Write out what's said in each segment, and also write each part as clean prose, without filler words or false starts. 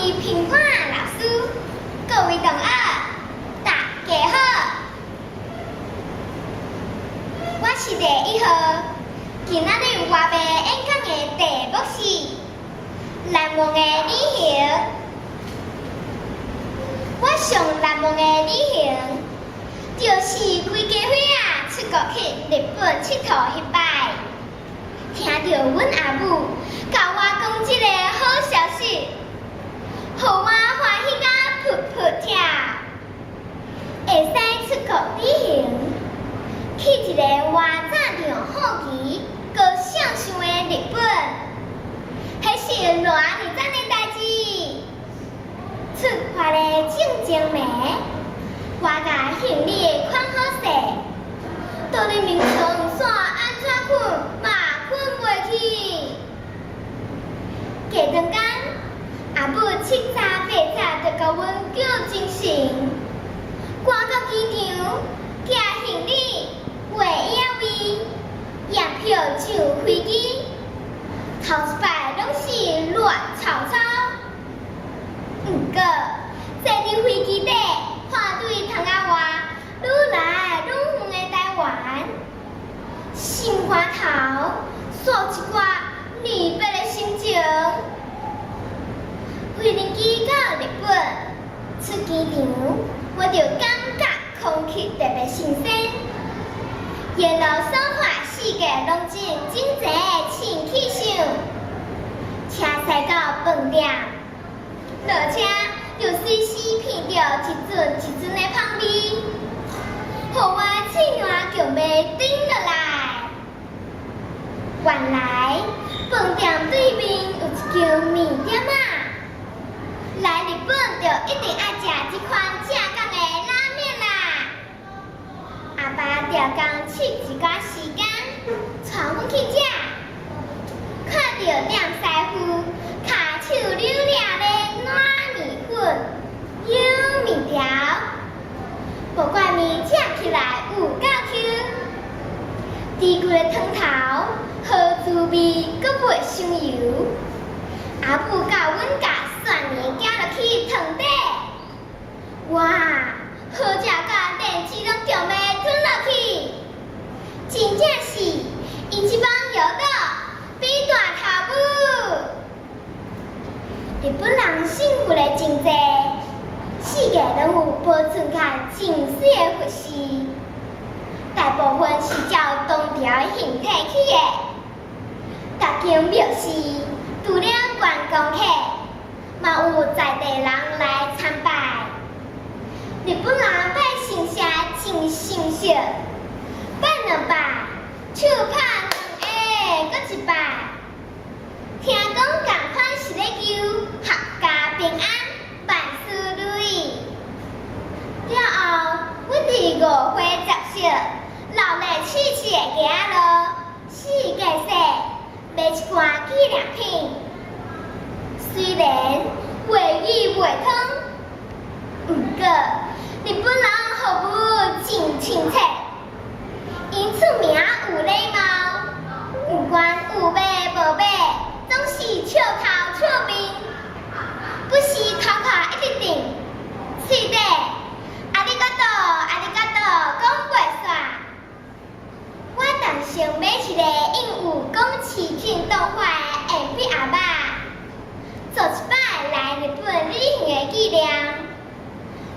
位评判老师，各位同学，大家好，我是第1号。今仔日我要演讲的题目是难忘的旅行。我上难忘的旅行，就是规家伙出国去日本佚佗迄摆，听到阮阿母甲我讲这个好消息，互我欢喜甲噗噗跳，会使出国旅行，去一个偌早着好奇、高想象的日本，迄是偌尔赞的代志。出发的正前暝，我甲行李款好势，到了眠床煞安怎困嘛困袂去。过两天，阿母七早八早就甲阮叫精神，赶到机场，寄行李、画野位、验票上飞机，头一摆拢是乱糟糟。不过，坐伫飞机顶，看对窗仔外愈来愈远的台湾，心肝头锁一寡离别的心情。飞行机到日本，出机场，我就感觉空气特别新鲜，沿路所看世界拢真济新气象。车驶到饭店。落车就随时闻到一阵的香味，互我嘴软就要顶落来。原来饭店对面有一间面店仔，来日本就一定爱食这款正港的拉面啦。阿爸调工试一寡时间，带阮去食，看到店师傅骹手溜溜的烂米粉、油面条，不管面吃起来有够 Q， 猪骨的汤头好滋味，阁袂伤油。阿母教阮甲蒜泥加落去汤底，哇，好食甲连舌拢中要吞落去，真正是一只帮摇到比大头母。日本人幸福的真济，世界拢有保存甲真水的佛寺，大部分是照唐朝的形体起的。各间庙寺除了观光客，嘛有在地人来参拜。日本人拜神社真神熟，拜两拜，手拍两下，搁一拜。听讲同款是咧求阖家平安、万事如意。了后，阮伫5月10日，老来试试的行路，四界说买一罐纪念品。虽然袂语袂通，不过日本人服务真亲切，因出名有礼貌，不管有买无买。总是笑头笑面，不时头壳一直定，喙底阿里嘎多阿里嘎多讲袂煞。我当想买一个印有宫崎骏动画的鉛笔阿爸，做一摆来日本旅行的纪念。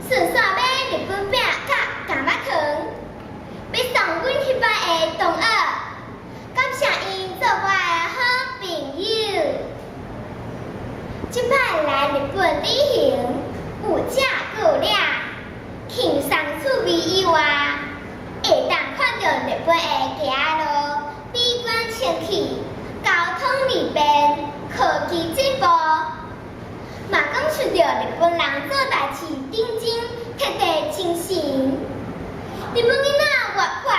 顺便买日本饼甲甘仔糖，要送阮迄摆的同学，感谢因做我的好朋友。这摆来日本旅行，有食有领，轻松趣味以外，会当看到日本的街路美观清气，交通利便，科技进步，嘛讲出着日本人做代志认真、贴地、精神。日本囡仔活泼。